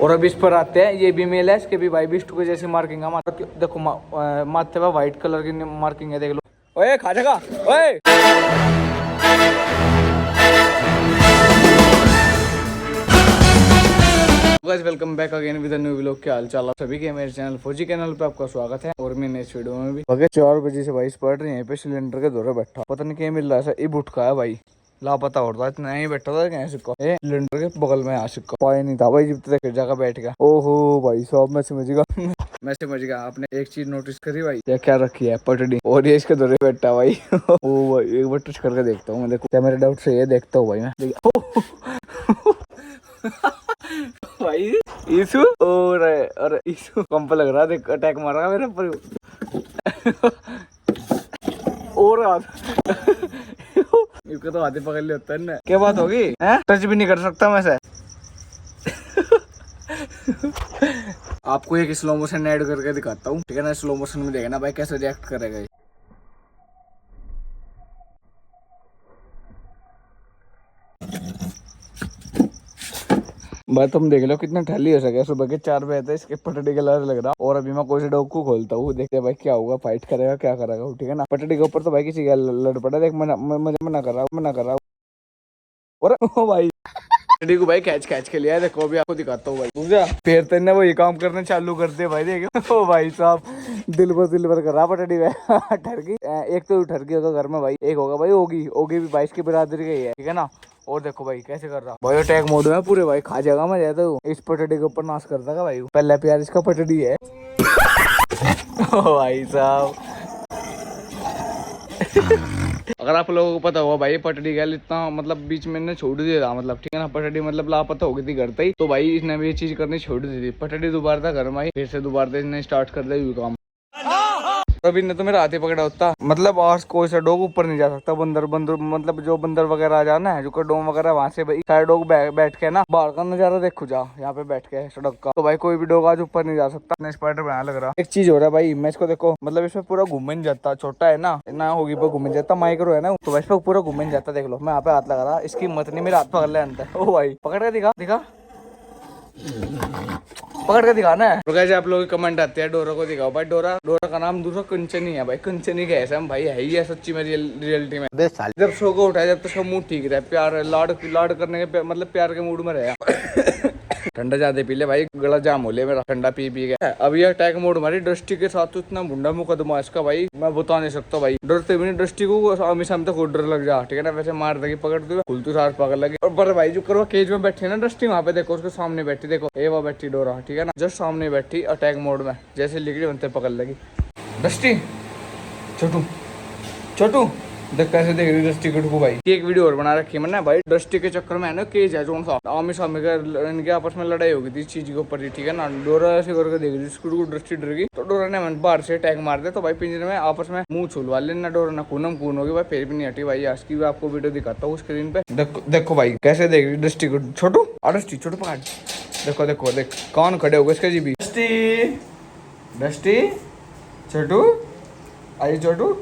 और अब इस पर आते हैं, ये भी मेल है, इसके भी भाई बिस्टू के जैसी मार्किंग है। देखो माथे पे व्हाइट कलर की मार्किंग है, देख लो। ओए खा जाएगा ओए। Guys welcome back again with a new vlog. क्या हाल चाल आप सभी के, मेरे चैनल फौजी चैनल पे आपका स्वागत है। और मैं इस वीडियो में भी 4 बजे से भाई पढ़ रही है, पे सिलेंडर के दौरे बैठा, पता नहीं क्या मिल रहा है। ये बुटका है भाई, लापता हो रहा, इतना ही बैठा था क्या सिक्का सिलेंडर के बगल में। यहाँ सिक्का पाया नहीं था भाई, जब तक जगह बैठ गया। ओहो भाई साहब मैं समझ गया मैं समझ गया। आपने एक चीज नोटिस करी भाई, क्या रखी है पटड़ी, और ये इसके दौरे बैठा भाई ओ भाई एक बार टच करके देखता हूँ मैं, देखो क्या मेरे डाउट से ये देखता हूँ भाई मैं भाई ईशु और ईशु पंप लग रहा है, देख अटैक मार रहा मेरे ऊपर और इसको तो हाथी पकड़ लिया होता है ना। क्या बात होगी हैं, टच भी नहीं कर सकता मैं से आपको एक स्लो मोशन ऐड करके दिखाता हूँ, ठीक है ना। स्लो मोशन में देखना भाई कैसे रिएक्ट करेगा। भाई तुम देख लो कितना ठंडी हो सके। सुबह के 4 बजे थे, इसके पटड़ी का लग रहा। और अभी मैं कोई से डॉग को खोलता हूँ, देखते भाई क्या होगा, फाइट करेगा क्या करेगा, ठीक है ना। पटड़ी के ऊपर तो भाई किसी का लड़ पड़ा, देख मुझे मना कर रहा हूँ और ओ भाई पटड़ी को भाई कैच के लिया। देखो अभी आपको दिखाता हूँ भाई, पूजा फिर तेने वो ये काम करने चालू कर दे भाई। देख ओ भाई साहब दिल भर कर रहा पटड़ी में ठर गई। एक तो ठर गई होगा घर में भाई, एक होगा भाई ओगी भी 22 की बिरादरी का ही है, ठीक है ना। और देखो भाई कैसे कर रहा भाई, अटैक मोड में पूरे भाई, खा जाएगा मैं जाता हूँ। इस पटड़ी के ऊपर नाश कर देगा भाई, पहला प्यार इसका पटड़ी है ओ भाई साहब अगर आप लोगों को पता होगा भाई पटड़ी का इतना मतलब बीच में छोड़ दिया था, मतलब ठीक है ना। पटड़ी मतलब लापता हो गई थी घर पे ही, तो भाई इसने भी ये चीज करनी छोड़ दी थी। पटड़ी दोबारा था घर में आई, फिर से दोबारा इसने स्टार्ट कर दिया काम। अभी ने तो मेरा हाथ ही पकड़ा होता, मतलब आज कोई सा डॉग ऊपर नहीं जा सकता। बंदर मतलब जो बंदर वगैरह आ जाना है, जो कड़ोम वगैरह, वहां से भाई सारे डॉग बैठ के ना बाहर का नजारा देखो जा, यहाँ पे बैठ के सड़क का। तो भाई कोई भी डॉग आज ऊपर नहीं जा सकता। स्पाइडर बना लग रहा। एक चीज हो रहा है भाई, मैं इसको देखो, मतलब इसमें पूरा घूम नहीं जाता, छोटा है ना होगी पर घूम जाता, माइक्रो है ना, तो वैसे पे पूरा घूम नहीं जाता। देख लो मैं यहाँ पे हाथ लगा रहा, इसकी हिम्मत नहीं मेरा हाथ पकड़ ले अंदर। ओ भाई पकड़ के दिखा पकड़ के दिखाना है। तो कैसे आप लोग कमेंट आते हैं डोरा को दिखाओ भाई। डोरा का नाम दूसरा कंचनी है भाई, कंचनी के ऐसे हम भाई है ही है सच्ची में रियलिटी में। जब शो को उठाया जब तक तो मूड ठीक रहे, प्यार लाड करने के मतलब प्यार के मूड में रहे ठंडा ज्यादा पी ले भाई, गला जाम हो ले मेरा ठंडा पी गया। अब ये अटैक मोड हमारी दृष्टि के साथ तो इतना मुंडा मुकदमा इसका भाई, मैं बता नहीं सकता भाई। डरते भी नहीं दृष्टि को, हमेशा तक डर लग जा, ठीक है ना। वैसे मार देगी पकड़ दो, खुलतू सार पकड़ लगी। और पर भाई जो करो केज में बैठी है ना दृष्टि, वहाँ पे देखो उसके सामने बैठी, देखो ये वो बैठी डोरा, ठीक है ना, जस्ट सामने बैठी अटैक मोड में। जैसे लिखी बनते पकड़ लगी दृष्टि। छोटू देख कैसे देख रही दृष्टि के ठुकू भाई। एक वीडियो और बना रखी है मैंने भाई, दृष्टि के चक्कर में है ना केज है जो सा आमी सामी का, इनके आपस में लड़ाई हो गई थी इस चीज के ऊपर ही, ठीक है ना। डोरा ऐसे करके देख रही थी, दृष्टि डर गई, तो डोरा ने बाहर से अटैक मार दिया। तो भाई पिंजरे में आपस में मुंह छुलवा लेना, डोरा ना खूनम खून होगी भाई, फिर भी नहीं हटी भाई। आज की आपको वीडियो दिखाता हूँ स्क्रीन पे, देखो भाई कैसे देख रही दृष्टि को। छोटू पकड़, देखो देख कौन खड़े हो गए इसके जीबी। दृष्टि छोटू आई छोटू।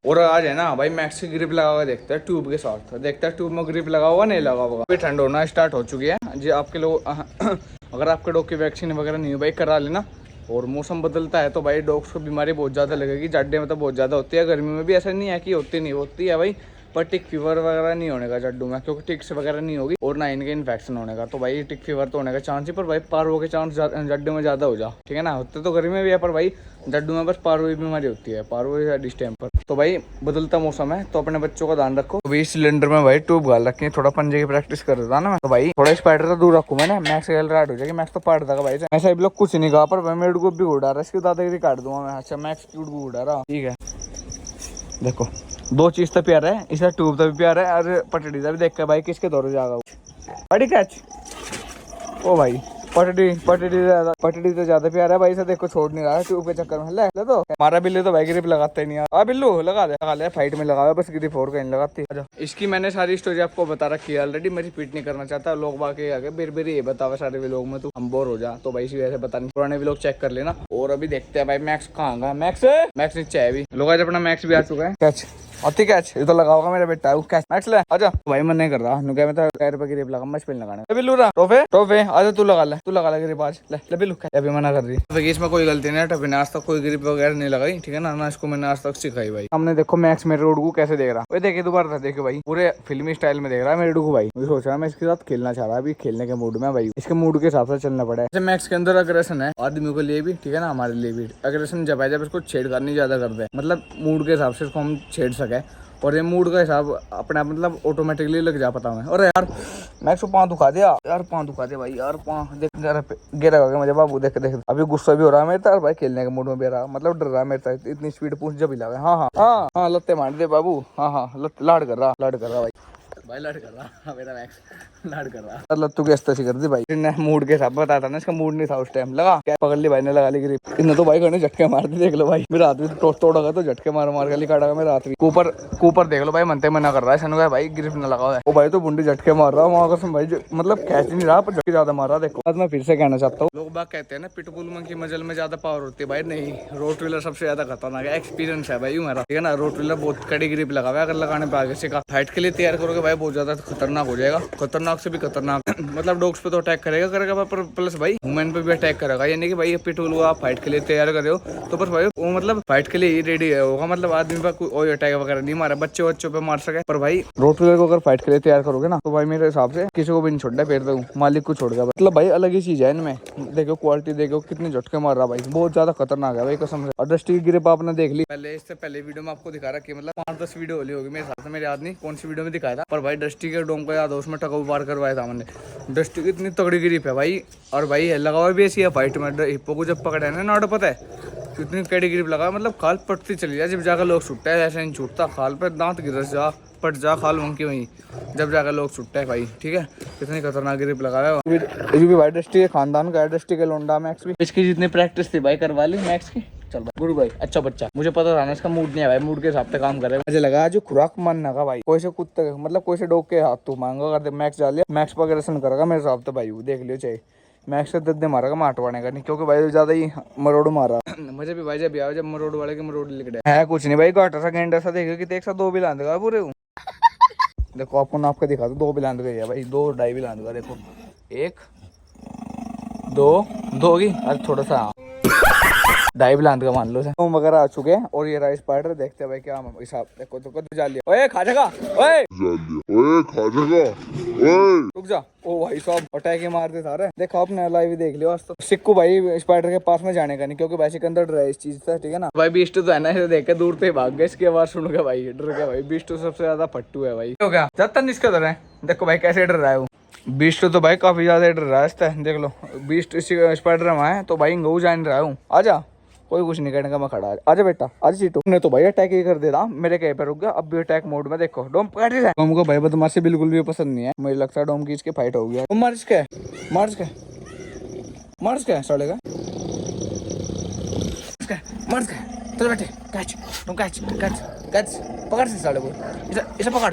और आज है ना भाई मैक्स की ग्रिप लगा हुआ, देखते हैं ट्यूब के साथ, देखते हैं ट्यूब में ग्रिप लगा हुआ नहीं लगा होगा। अभी ठंड होना स्टार्ट हो चुकी है जी आपके लोग अगर आपके डॉग की वैक्सीन वगैरह नहीं हो भाई करा लेना। और मौसम बदलता है तो भाई डॉग्स को बीमारी बहुत ज़्यादा लगेगी, जाडे में तो बहुत ज़्यादा होती है, गर्मी में भी ऐसा नहीं है कि होती है भाई। पर टिक फीवर वगैरह नहीं होने का जड्डू में, क्योंकि टिक्स वगैरह नहीं होगी और ना इनके इन्फेक्शन होने का। तो भाई टिक फीवर तो होने का चांस ही, पर भाई पारो के चांस जड्डू में ज़्यादा हो जा, ठीक है ना। होते तो गर्मी में भी है, पर भाई जड्डू में बस पारो की बीमारी होती है, पारो डिस्टेम्पर। तो भाई बदलता मौसम है तो अपने बच्चों का ध्यान रखो। तो सिलेंडर में भाई ट्यूब गाल रखी है, थोड़ा पंजे की प्रैक्टिस कर रहा था ना मैं, तो भाई थोड़ा स्पाइडर तो दूर रखूँ मैंने, मैक्स राइट हो जाएगी। मैक्स तो पाट देगा भाई, ऐसा भी लोग कुछ नहीं कहा, पर मैं मेड को भी उड़ा रहा है, इसकी दादागिरी काट दूंगा मैं। अच्छा मैक्स ट्यूब को उड़ा रहा, ठीक है। देखो दो चीज तो प्यार है, इसका ट्यूब तो भी प्यार है, और पटड़ी का भी देख कर भाई किसके दौरे जाएगा बड़ी कैच। ओ भाई पटड़ी तो ज्यादा प्यार है भाई, इसे देखो छोड़ नहीं रहा है ट्यूब के चक्कर में। ले तो हमारा बिल्लू तो भाई ग्रिप लगाता ही नहीं है। बिल्लू लगा ले फाइट में लगा, बस ग्रिप और कहीं लगाती है। इसकी मैंने सारी स्टोरी आपको बता रखी है ऑलरेडी, मैं रिपीट नहीं करना चाहता। लोग बाकी आगे बेर ये बतावा सारे व्लॉग में, तो हम बोर हो जा, तो भाई इसी वजह से बता नहीं, पुराने व्लॉग चेक कर लेना। और अभी देखते हैं भाई मैक्स कहाँ गया। मैक्स नीचे है अभी, लोग अपना मैक्स भी आ चुका है। कैच अति कैच ये तो लगा होगा मेरा बेटा, कैच मैक्स ले आजा। भाई मन नहीं कर रहा, मैं तो 1 रुपए की रेप लगा, मैं स्पिन लगाने बिल्लू रहा। टोफे आजा तू लगा ले, तू लगा ले ग्रिप आज, ले भी लुक अभी मना कर रही है। इसमें कोई गलती नहीं है, टपी ने आज तक कोई ग्रिप वगैरह नहीं लगाई, ठीक है ना इसको मैंने आज तक सिखाई भाई। हमने देखो मैक्स मेरे रोड को कैसे देख रहा है, देखे दोबारा देखो भाई, पूरे फिल्मी स्टाइल में देख रहा है मेरे को भाई। मैं सोच रहा मैं इसके साथ खेलना चाह रहा अभी, खेलने के मूड में भाई, इसके मूड के हिसाब से चलना पड़ा है। मैक्स के अंदर अग्रेशन है आदमी के लिए भी, ठीक है ना, हमारे लिए भी अग्रेशन जब है जब इसको छेड़खानी ज्यादा करते हैं, मतलब मूड के हिसाब से इसको हम छेड़ सके, और ये मूड का हिसाब अपने आप मतलब ऑटोमेटिकली लग जा पता हमें। और यार मैक्स को पाँव दुखा दिया यार, पाँव दुखा दे भाई यार, पाँव देख गिरा गया मुझे बाबू, देख देख अभी गुस्सा भी हो रहा है मेरे यार भाई, खेलने के मूड में भी रहा, मतलब डर रहा है मेरे, इतनी स्पीड पूछ जब हिला। हाँ हाँ हाँ हाँ लत्ते मार दे बाबू, हाँ हाँ लाड कर रहा भाई लाड कर रहा मेरा मैक्स, लाड कर रहा लत्तू की अस्ती कर दी भाई। मूड के हिसाब बताया था ना, इसका मूड नहीं था उस टाइम, लगा क्या पकड़ ली भाई ने, लगा ली ग्रिप। इन्हें तो भाई करने झटके मार दी, देख लो भाई मेरा हाथ भी तोड़ा गया, तो झटके मार मार के काटा मेरा हाथ भी। ऊपर देख लो भाई, मनते मना कर रहा है सनु भाई ग्रिप न लगा है, वो भाई तो बुंडी झटके मार रहा वहाँ कसम भाई, मतलब कैच नहीं रहा पर झटके ज्यादा मार रहा। देखो मैं फिर से कहना चाहता हूँ, लोग बात कहते हैं ना पिटबुल की मजल में ज्यादा पावर होती है, भाई नहीं, रोटवीलर सबसे ज्यादा खतरनाक है, एक्सपीरियंस है भाई मेरा, ठीक है ना। रोटवीलर बहुत कड़ी ग्रिप लगा हुआ है, अगर लगाने पे आगे से फाइट के लिए तैयार करोगे भाई बहुत ज्यादा खतरनाक हो जाएगा, खतरनाक से भी खतरनाक मतलब डॉग्स पे तो अटैक करेगा पर प्लस भाई ह्यूमन पे भी अटैक करेगा, यानी कि भाई पिटबुल को आप फाइट के लिए तैयार कर रहे हो तो पर भाई वो मतलब फाइट के लिए ही रेडी होगा, मतलब आदमी पर कोई अटैक वगैरह नहीं मारा, बच्चों पे मार सके, पर भाई रोटवीलर को अगर फाइट के लिए तैयार करोगे ना तो भाई मेरे हिसाब से किसी को भी नहीं छोड़ना, फिर तो मालिक को छोड़ गया, मतलब भाई अलग ही चीज है इनमें। देखो क्वालिटी देखो कितने झटके मार रहा भाई, बहुत ज्यादा खतरनाक है भाई कसम से। और डस्टी की ग्रिप आपने देख ली पहले, इससे पहले वीडियो में आपको दिखा रखी, मतलब 5-10 वीडियो होली होगी मेरे हिसाब से, मेरे याद नहीं कौन सी वीडियो में दिखाया था, पर भाई डस्टी के डोम को याद हो, उसमें टका पार करवाया था हमने। डस्टी की इतनी तगड़ी ग्रिप है भाई, और भाई लगा हुआ भी ऐसी है फाइट में, हिप्पो को जब पकड़ा है ना नाटो पता है कितनी कड़ी ग्रिप लगा, मतलब खाल पटती चली जाए जब जाकर लोग छुट्टा है, ऐसा नहीं छूटता, खाल पे दांत गिर जा पट जा खाल वहीं की वहीं जब जाकर लोग छुट्टा है भाई, ठीक है। कितनी खतरनाक ग्रिप लगा है भी भाई, डस्टी के खानदान का है, डस्टी के लोंडा मैक्स भी, इसकी जितनी प्रैक्टिस थी भाई करवा ली मैक्स की। चल भाई गुरु भाई अच्छा बच्चा, मुझे पता था ना इसका मूड नहीं है भाई, मूड के हिसाब से काम करे, मुझे लगा जो खुराक मानना का भाई, कोई से कुत्ते मतलब कोई से डॉग के हाथ तू मांगा कर, मैक्स डाल लिया, मैक्स पर अग्रेशन करेगा मेरे हिसाब से भाई, देख लियो चाहे मैक्स से दद्दे मारेगा माटवाने का नहीं, क्योंकि भाई ज्यादा ही मरोड़ मारा मुझे भी भाई, जब जब मरोड़ वाले के मरोड़ लिख है कुछ नहीं भाई, घाटा सा गेंडा सा देखो कि एक साथ 2 भी लांद गया पूरे देखो आपको नाप के दिखा दो, 2 भी लांद गई है भाई, 2 ढाई भी लांद गया, देखो 1 2 होगी, अरे थोड़ा सा ढाई भी लांद का मान लो तुम वगैरह आ चुके हैं, और ये राइस स्पाइडर देखते हैं भाई क्या हिसाब, देखो तो कद जा लिया, ओए खा जाएगा, ओए खा जाएगा, ओए रुक जा, ओ भाई साहब अटैक ही मारते सारे, देखो आपने लाइव देख लियो। आज तो सिक्कू भाई स्पाइडर के पास में जाने का नहीं, क्योंकि भाई सिकंदर डर है इस चीज से, ठीक है ना भाई। बीस्ट तो है ना, इसे देख के दूर पे भाग गए, इसकी आवाज सुन के भाई डर गया भाई, बीस्ट तो सबसे ज्यादा फट्टू है भाई, हो गया ज्यादा निष्का डर है, देखो भाई कैसे डर रहा है वो बीस्ट तो भाई काफी ज्यादा डर रहा है, देख लो बीस्ट स्पाइडर में है तो भाई गऊ जान रहा हूँ, आजा कोई कुछ नहीं करने का, मैं खड़ा आजा बेटा आज चीटू ने तो भाई अटैक ही कर देता मेरे कहीं पे रुक गया, अब भी अटैक मोड में देखो डोम पकड़ रहा है, डोम को भाई बदमाशी बिल्कुल भी पसंद नहीं है, मुझे लगता है डोम की इसके फाइट हो गया, मार इसके सड़ेगा चल बेटे कैच तुम कैच पकड़ से साले को, इसे पकड़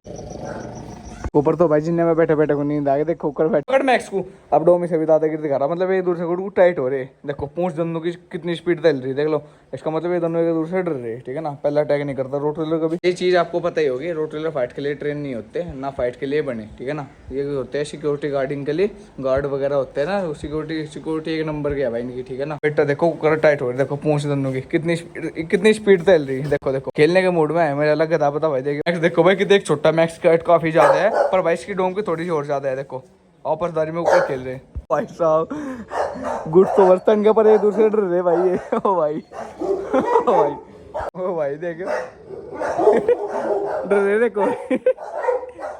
ऊपर तो भाई जिन्ने में बैठे को नींद आ गई, देखो ऊपर पकड़ मैक्स को, अब डोमी से भी दादागिरी दिखा रहा, मतलब एक दूर से टाइट हो रहे, देखो पूंछ दोनों की कितनी स्पीड चल रही देख लो, इसका मतलब ये दोनों एक दूर से डर रहे, ठीक है ना। पहला अटैक नहीं करता रोटवीलर कभी, ये चीज आपको पता ही होगी, रोटवीलर फाइट के लिए ट्रेन नहीं होते ना, फाइट के लिए बने, ठीक है ना, ये होते हैं सिक्योरिटी गार्डिंग के लिए, गार्ड वगैरह होते हैं ना, सिक्योरिटी एक नंबर के है भाई इनकी, ठीक है ना। बेटा देखो ऊपर टाइट हो रही, देखो पूंछ दोनों की कितनी स्पीड चल रही है, देखो खेलने के मूड में है, मेरा अलग था पता भाई, देखो भाई कि छोटा मैक्स का काफी ज्यादा है, पर भाई इसकी डोम की थोड़ी सी और ज्यादा है, देखो आपसदारी में ऊपर खेल रहे भाई साहब, गुड तो बर्तन के पर एक दूसरे डर रहे भाई, ये ओ भाई देखो डर रहे, देखो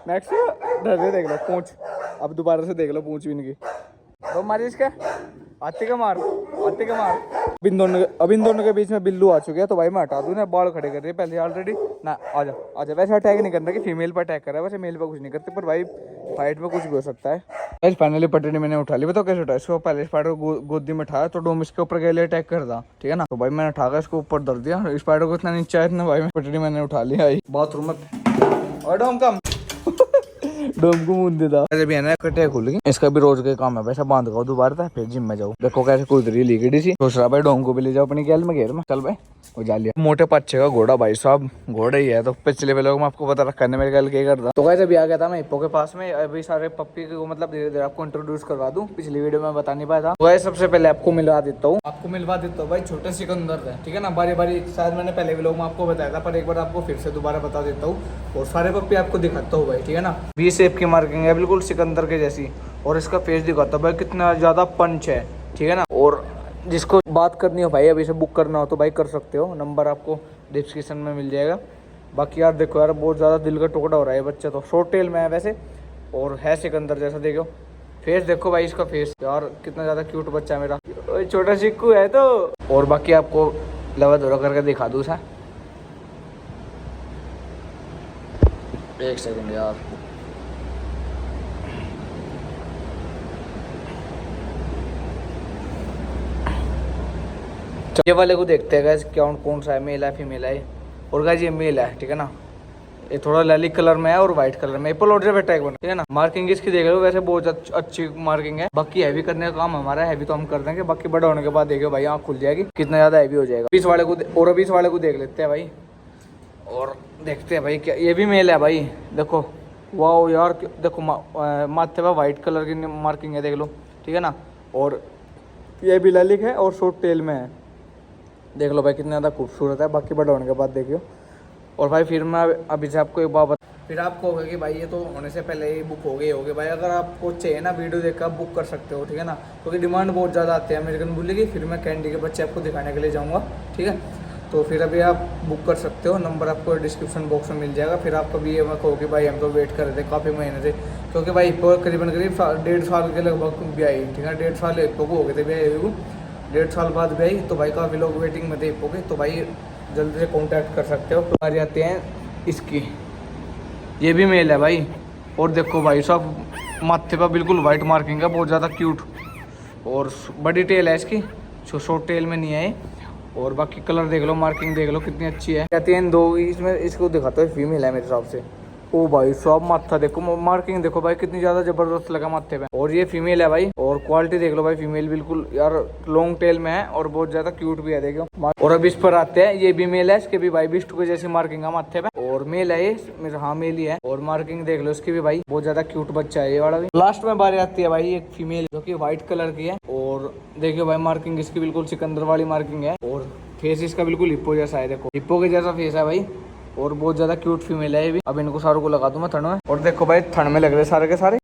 मैक्स डर रहे, देख लो पूंछ, अब दोबारा से देख लो पूंछ भी इनकी, तो मारी इसका आते के मार अब इन दोनों के बीच में बिल्लू आ चुके हैं, तो भाई मैं हटा दूं ना, बाल खड़े कर रही है पहले ऑलरेडी ना, आजा वैसे अटैक नहीं करना कि फीमेल पर अटैक कर रहा है, वैसे मेल पर कुछ नहीं करते, पर भाई फाइट में कुछ भी हो सकता है। फाइनली पटरी मैंने उठा ली, बताओ कैसे उठा, इसको पहले स्पाइडर को गोदी में उठाया तो डोम इसके ऊपर गए अटैक कर था, ठीक है ना, तो भाई मैंने उठा कर इसको ऊपर धर दिया, स्पाइडर को इतना नीचे आया इतना भाई पटरी मैंने उठा लिया, बाथरूम में और डोम कम डोम को मुंह देता भी है ना, कटे खुल गई, इसका भी रोज का काम है, वैसा बांध गया दोबारा था, फिर जिम में जाऊँ, देखो कैसे कूद रही लीकेडी सी, सोच रहा भाई डोम को भी ले जाओ अपनी गैल में घेर में, चल भाई। वो जालिया मोटे पच्चे का घोड़ा भाई साहब, घोड़ा ही है। तो पिछले वालों में आपको पता रखा है मेरे ख्याल क्या करता। तो गाइस अभी आ गया था मैं हिप्पो के पास में। अभी सारे पप्पी को मतलब धीरे धीरे आपको इंट्रोड्यूस करवा दूं, पिछली वीडियो में बता नहीं पाया था। तो गाइस सबसे पहले आपको मिलवा देता हूँ भाई छोटे सिकंदर है, ठीक है ना। बारी बारी शायद मैंने पहले वीडियो में आपको बताया था, पर एक बार आपको फिर से दोबारा बता देता हूँ और सारे पप्पी आपको दिखाता हूँ भाई, ठीक है ना। बी शेप की मार्किंग है बिल्कुल सिकंदर के जैसी, और इसका फेस दिखाता हूँ भाई कितना ज्यादा पंच है, ठीक है ना। और जिसको बात करनी हो भाई अभी से बुक करना हो तो भाई कर सकते हो, नंबर आपको डिस्क्रिप्शन में मिल जाएगा। बाकी यार देखो यार बहुत ज़्यादा दिल का टुकड़ा हो रहा है बच्चा, तो शॉर्ट टेल में है वैसे और है सिकंदर जैसा। देखो फेस देखो भाई इसका फेस, यार कितना ज़्यादा क्यूट बच्चा है मेरा, छोटा चिक्कू है। तो और बाकी आपको लवा धोरा करके दिखा दूँ सा, एक सेकंड यार। ये वाले को देखते हैं गाइस कौन कौन सा है, मेल है फीमेल है। और गाइस ये मेल है, ठीक है ना। ये थोड़ा लैलिक कलर में है और व्हाइट कलर में, एप्पल ऑर्डर बेटा एक, ठीक है ना। मार्किंग इसकी देख लो वैसे बहुत अच्छी मार्किंग है। बाकी हैवी करने का काम हमारा, हैवी तो हम कर देंगे, बाकी बड़ा होने के बाद देखो भाई आँख खुल जाएगी कितना ज़्यादा हैवी हो जाएगा। 20 वाले को और 20 वाले को देख लेते हैं भाई, और देखते हैं भाई क्या ये भी मेल है भाई। देखो वाह यार, देखो माथे पर व्हाइट कलर की मार्किंग है देख लो, ठीक है ना। और ये भी लैलिक है और शॉर्ट टेल में है, देख लो भाई कितना ज़्यादा खूबसूरत है। बाकी बड़ा होने के बाद देखियो। और भाई फिर मैं अभी से आपको एक बात फिर आपको होगा कि भाई ये तो होने से पहले ही बुक हो गए भाई। अगर आपको चाहिए ना वीडियो देखकर आप बुक कर सकते हो, ठीक है ना, क्योंकि डिमांड बहुत ज़्यादा आती है अमेरिकन बुल्ली की। फिर मैं कैंडी के बच्चे आपको दिखाने के लिए जाऊँगा, ठीक है। तो फिर अभी आप बुक कर सकते हो, नंबर आपको डिस्क्रिप्शन बॉक्स में मिल जाएगा। फिर आपको भी ये मत कहो कि भाई हम तो वेट कर रहे थे काफ़ी महीने से, क्योंकि भाई हिप्पो करीबन 1.5 साल के लगभग भी आई, ठीक है। 1.5 साल हिप्पो को हो गए थे भी आई हुई, 1.5 साल बाद भी आई। तो भाई काफ़ी लोग वेटिंग में थे हिप्पो के, तो भाई जल्दी से कॉन्टैक्ट कर सकते हो। तो आ जाते हैं इसकी, ये भी मेल है भाई। और देखो भाई सब माथे पर बिल्कुल वाइट मार्किंग है, बहुत ज़्यादा क्यूट। और बड़ी टेल है इसकी, शॉर्ट टेल में नहीं है। और बाकी कलर देख लो, मार्किंग देख लो कितनी अच्छी है। कहते हैं दो इसमें, इसको दिखाता है फीमेल है मेरे हिसाब से। ओ भाई सब माथा देखो, मार्किंग देखो भाई कितनी ज्यादा जबरदस्त लगा माथे पे। और ये फीमेल है भाई, और क्वालिटी देख लो भाई, फीमेल बिल्कुल यार लॉन्ग टेल में है और बहुत ज्यादा क्यूट भी है देखो। और अब इस पर आते हैं, ये भी मेल है, इसके भी भाई बिस्टू के जैसी मार्किंग है माथे पे। और मेल है ये मेरा, हाँ मेल ही है। और मार्किंग देख लो इसकी भी भाई, बहुत ज्यादा क्यूट बच्चा है ये वाला भी। लास्ट में बारी आती है भाई एक फीमेल जो की व्हाइट कलर की है। और देखियो भाई मार्किंग इसकी बिल्कुल सिकंदर वाली मार्किंग है। और फेस इसका बिल्कुल हिप्पो जैसा है, देखो हिप्पो के जैसा फेस है भाई। और बहुत ज्यादा क्यूट फीमेल है ये भी। अब इनको सारों को लगा दूं मैं थन में। और देखो भाई थन में लग रहे सारे के सारे।